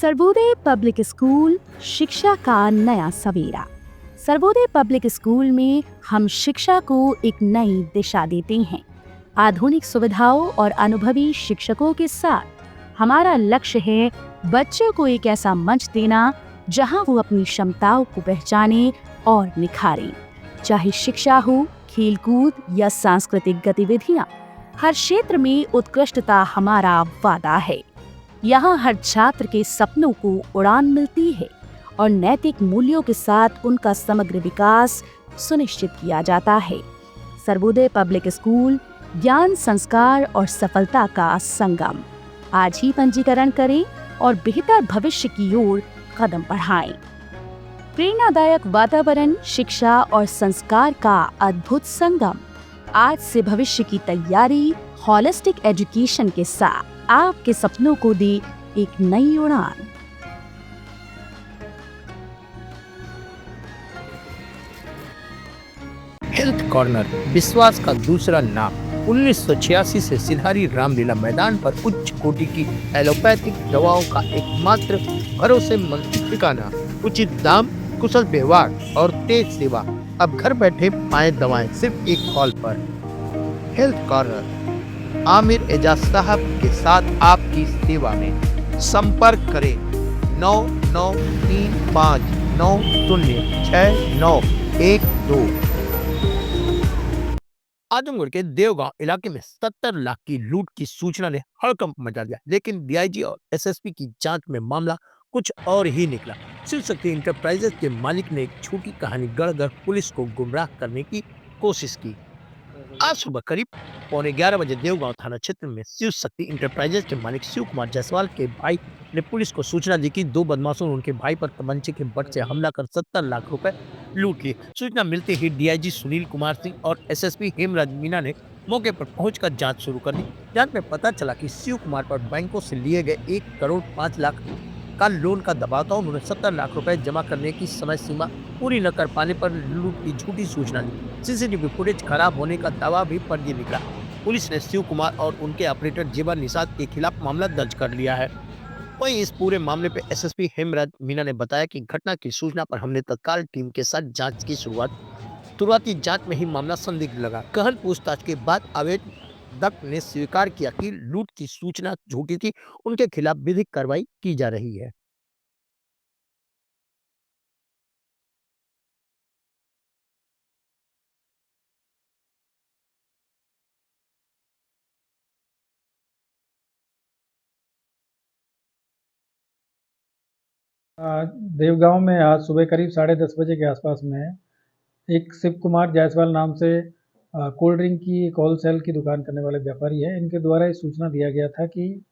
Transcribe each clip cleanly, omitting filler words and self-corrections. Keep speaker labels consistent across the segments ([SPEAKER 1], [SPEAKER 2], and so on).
[SPEAKER 1] Sarvodaya public school शिक्षा का नया सवेरा। सर्वोदय पब्लिक स्कूल में हम शिक्षा को एक नई दिशा देते हैं। आधुनिक सुविधाओं और अनुभवी शिक्षकों के साथ हमारा लक्ष्य है बच्चों को एक ऐसा मंच देना जहां वो अपनी क्षमताओं को पहचाने और निखारें। चाहे शिक्षा हो, खेलकूद या सांस्कृतिक गतिविधियां, हर क्षेत्र में उत्कृष्टता हमारा वादा है। यहाँ हर छात्र के सपनों को उड़ान मिलती है और नैतिक मूल्यों के साथ उनका समग्र विकास सुनिश्चित किया जाता है। सर्वोदय पब्लिक स्कूल ज्ञान, संस्कार और सफलता का संगम। आज ही पंजीकरण करें और बेहतर भविष्य की ओर कदम बढ़ाएं। प्रेरणादायक वातावरण, शिक्षा और संस्कार का अद्भुत संगम। आज से भविष्य की तैयारी होलिस्टिक एजुकेशन के साथ आपके सपनों को दे एक नई उड़ान।
[SPEAKER 2] हेल्थ कॉर्नर विश्वास का दूसरा नाम। 1986 से सिधारी रामलीला मैदान पर उच्च कोटि की एलोपैथिक दवाओं का एकमात्र भरोसेमंद ठिकाना। उचित दाम, कुशल व्यवहार और तेज सेवा। अब घर बैठे पाएं दवाएं सिर्फ एक कॉल पर। हेल्थ कॉर्नर आमिर एजाज साहब के साथ आपकी सेवा में। संपर्क करें 9935906912। आजमगढ़ के देवगांव इलाके में 70 लाख की लूट की सूचना ने हड़कंप मचा दिया, लेकिन डीआईजी और एसएसपी की जांच में मामला कुछ और ही निकला। शिव शक्ति इंटरप्राइजेज के मालिक ने एक छोटी कहानी गढ़कर पुलिस को गुमराह करने की कोशिश की। आज सुबह करीब 11:15 बजे देवगांव थाना क्षेत्र में शिव शक्ति इंटरप्राइजेज के मालिक शिव कुमार जायसवाल के भाई ने पुलिस को सूचना दी कि दो बदमाशों ने उनके भाई पर तमंचे के बट से हमला कर 70 लाख रुपए लूट लिए। सूचना मिलते ही डीआईजी सुनील कुमार सिंह और एसएसपी हेमराज मीना ने मौके पर पहुंचकर जांच शुरू कर दी। जांच में पता चला कि शिव कुमार पर बैंकों से लिए गए 1,05,00,000 का लोन का दबाव था। उन्होंने 70 लाख रुपए जमा करने की समय सीमा पूरी न कर पाने पर लूट की झूठी सूचना दी। सीसीटीवी फुटेज खराब होने का दावा भी फर्जी निकला। पुलिस ने शिव कुमार और उनके ऑपरेटर जेबा निषाद के खिलाफ मामला दर्ज कर लिया है। वहीं इस पूरे मामले पे एसएसपी हेमराज मीना ने बताया कि घटना की सूचना पर हमने तत्काल टीम के साथ जांच की शुरुआती जांच में ही मामला संदिग्ध लगा। गहन पूछताछ के बाद आवेदक ने स्वीकार किया कि लूट की सूचना झूठी थी। उनके खिलाफ विधिक कार्रवाई की जा रही है।
[SPEAKER 3] देवगांव में आज सुबह करीब 10:30 बजे के आसपास में एक शिव कुमार जायसवाल नाम से कोल्ड ड्रिंक की एक होलसेल की दुकान करने वाले व्यापारी है। इनके द्वारा ये सूचना दिया गया था कि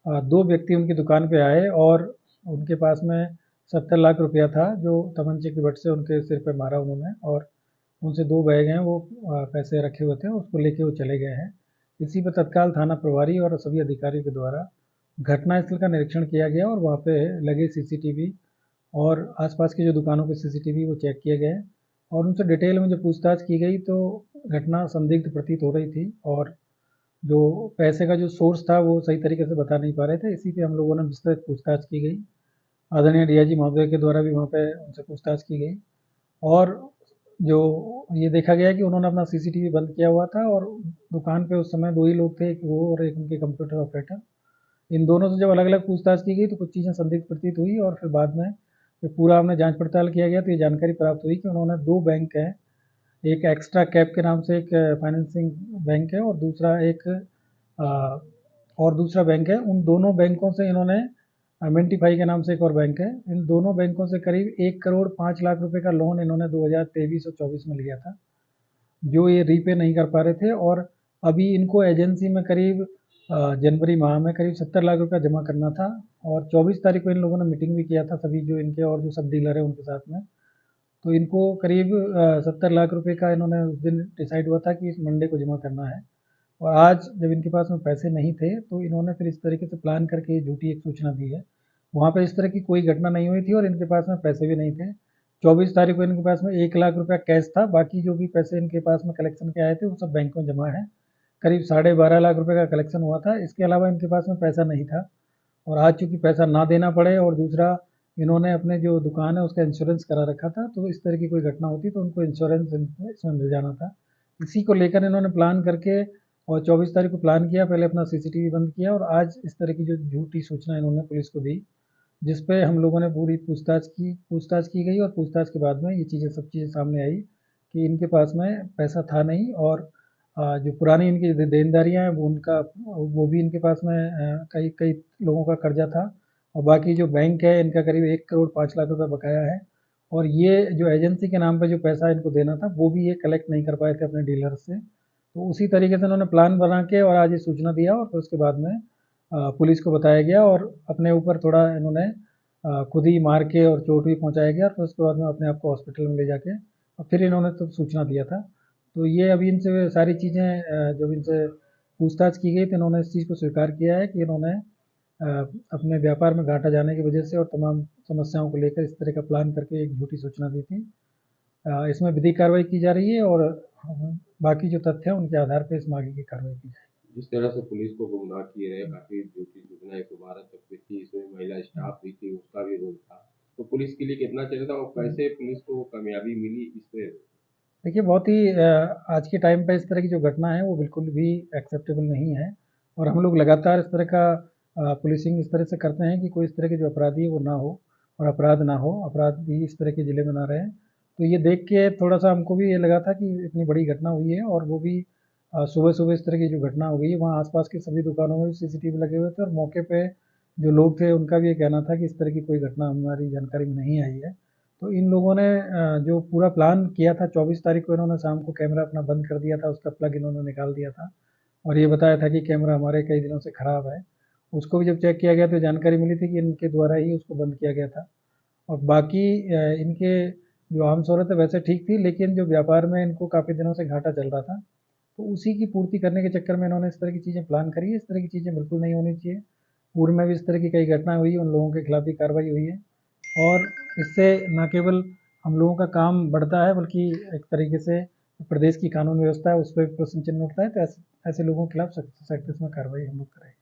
[SPEAKER 3] दो व्यक्ति उनकी दुकान पे आए और उनके पास में 70 लाख रुपया था, जो तमंचे की बट से उनके सिर पे मारा उन्होंने, और उनसे 2 बैग हैं वो पैसे रखे हुए थे, उसको लेके वो चले गए हैं। इसी पर तत्काल थाना प्रभारी और सभी अधिकारियों के द्वारा घटनास्थल का निरीक्षण किया गया और वहाँ पे लगे सीसीटीवी और आसपास की जो दुकानों के सीसीटीवी वो चेक किए गए और उनसे डिटेल में जो पूछताछ की गई तो घटना संदिग्ध प्रतीत हो रही थी और जो पैसे का जो सोर्स था वो सही तरीके से बता नहीं पा रहे थे। इसी पे हम लोगों ने विस्तृत पूछताछ की गई। आदरणीय डीआईजी महोदय के द्वारा भी वहाँ पे उनसे पूछताछ की गई और जो ये देखा गया कि उन्होंने अपना सीसीटीवी बंद किया हुआ था और दुकान पे उस समय 2 ही लोग थे, एक वो और एक उनके कंप्यूटर ऑपरेटर। इन दोनों से जब अलग-अलग पूछताछ की गई तो कुछ चीज़ें संदिग्ध प्रतीत हुई और फिर बाद में जब पूरा हमने जांच पड़ताल किया गया तो ये जानकारी प्राप्त हुई कि उन्होंने 2 बैंक हैं, एक एक्स्ट्रा कैप के नाम से एक फाइनेंसिंग बैंक है और दूसरा बैंक है। उन दोनों बैंकों से इन्होंने मिंटीफाई के नाम से एक और बैंक है, इन दोनों बैंकों से करीब 1,05,00,000 रुपए का लोन इन्होंने 2023 और 24 में लिया था, जो ये रीपे नहीं कर पा रहे थे और अभी इनको एजेंसी में करीब जनवरी माह में करीब 70 लाख रुपया जमा करना था और 24 तारीख को इन लोगों ने मीटिंग भी किया था सभी जो इनके और जो सब डीलर है उनके साथ में। तो इनको करीब 70 लाख रुपए का इन्होंने उस दिन डिसाइड हुआ था कि इस मंडे को जमा करना है और आज जब इनके पास में पैसे नहीं थे तो इन्होंने फिर इस तरीके से प्लान करके ये झूठी एक सूचना दी है। वहाँ पे इस तरह की कोई घटना नहीं हुई थी और इनके पास में पैसे भी नहीं थे। 24 तारीख को इनके पास में 1 लाख रुपया कैश था, बाकी जो भी पैसे इनके पास में कलेक्शन के आए थे वो सब बैंक में जमा है। करीब 12.5 लाख रुपए का कलेक्शन हुआ था। इसके अलावा इनके पास में पैसा नहीं था और आज चूँकि पैसा ना देना पड़े और दूसरा इन्होंने अपने जो दुकान है उसका इंश्योरेंस करा रखा था, तो इस तरह की कोई घटना होती तो उनको इंश्योरेंस इसमें मिल जाना था। इसी को लेकर इन्होंने प्लान करके और 24 तारीख को प्लान किया, पहले अपना सीसीटीवी बंद किया और आज इस तरह की जो झूठी सूचना इन्होंने पुलिस को दी, जिस पे हम लोगों ने पूरी पूछताछ की गई और पूछताछ के बाद में ये सब चीज़ें सामने आई कि इनके पास में पैसा था नहीं और जो पुरानी इनकी देनदारियाँ हैं वो भी इनके पास में कई कई लोगों का कर्जा था और बाकी जो बैंक है इनका करीब 1 करोड़ 5 लाख रुपए बकाया है और ये जो एजेंसी के नाम पे जो पैसा इनको देना था वो भी ये कलेक्ट नहीं कर पाए थे अपने डीलर से। तो उसी तरीके से उन्होंने प्लान बना के और आज ये सूचना दिया और फिर उसके बाद में पुलिस को बताया गया और अपने ऊपर थोड़ा इन्होंने खुद ही मार के और चोट भी पहुँचाया गया और फिर उसके बाद में अपने आप को हॉस्पिटल में ले जाके और फिर इन्होंने तब सूचना दिया था। तो ये अभी इनसे सारी चीज़ें जब इनसे पूछताछ की गई तो इन्होंने इस चीज़ को स्वीकार किया है कि इन्होंने अपने व्यापार में घाटा जाने की वजह से और तमाम समस्याओं को लेकर इस तरह का प्लान करके एक झूठी सूचना दी थी। इसमें विधिक कार्रवाई की जा रही है और बाकी जो तथ्य हैं उनके आधार पे इसमें आगे की कार्रवाई की जाएगी।
[SPEAKER 4] जिस तरह से पुलिस को गुमराह किए रहे, काफ़ी झूठी सूचनाएँ दोबारा तक भी थी, इसमें महिला स्टाफ भी थी, उसका भी रोल था। तो पुलिस के लिए कितना चाहिए था और कैसे पुलिस को कामयाबी मिली इस पे?
[SPEAKER 3] देखिए बहुत ही आज के टाइम पे इस तरह की जो घटना है वो बिल्कुल भी एक्सेप्टेबल नहीं है और हम लोग लगातार इस तरह का पुलिसिंग इस तरह से करते हैं कि कोई इस तरह के जो अपराधी है वो ना हो और अपराध ना हो, अपराध भी इस तरह के ज़िले में ना रहें। तो ये देख के थोड़ा-सा हमको भी ये लगा था कि इतनी बड़ी घटना हुई है और वो भी सुबह-सुबह इस तरह की जो घटना हो गई है, वहाँ आस-पास के सभी दुकानों में भी सीसीटीवी लगे हुए थे और मौके पे जो लोग थे उनका भी ये कहना था कि इस तरह की कोई घटना हमारी जानकारी में नहीं आई है। तो इन लोगों ने जो पूरा प्लान किया था 24 तारीख को इन्होंने शाम को कैमरा अपना बंद कर दिया था, उसका प्लग इन्होंने निकाल दिया था और ये बताया था कि कैमरा हमारे कई दिनों से ख़राब है। उसको भी जब चेक किया गया तो जानकारी मिली थी कि इनके द्वारा ही उसको बंद किया गया था और बाकी इनके जो आम शोहरत है वैसे ठीक थी, लेकिन जो व्यापार में इनको काफ़ी दिनों से घाटा चल रहा था, तो उसी की पूर्ति करने के चक्कर में इन्होंने इस तरह की चीज़ें प्लान करी है। इस तरह की चीज़ें बिल्कुल नहीं होनी चाहिए। पूर्व में भी इस तरह की कई घटनाएँ हुई हैं, उन लोगों के खिलाफ भी कार्रवाई हुई है और इससे न केवल हम लोगों का काम बढ़ता है बल्कि एक तरीके से प्रदेश की कानून व्यवस्था है उस पर भी प्रश्न चिन्ह उठता है, तो ऐसे लोगों के खिलाफ सख्त सख्त इसमें कार्रवाई हम लोग करेंगे।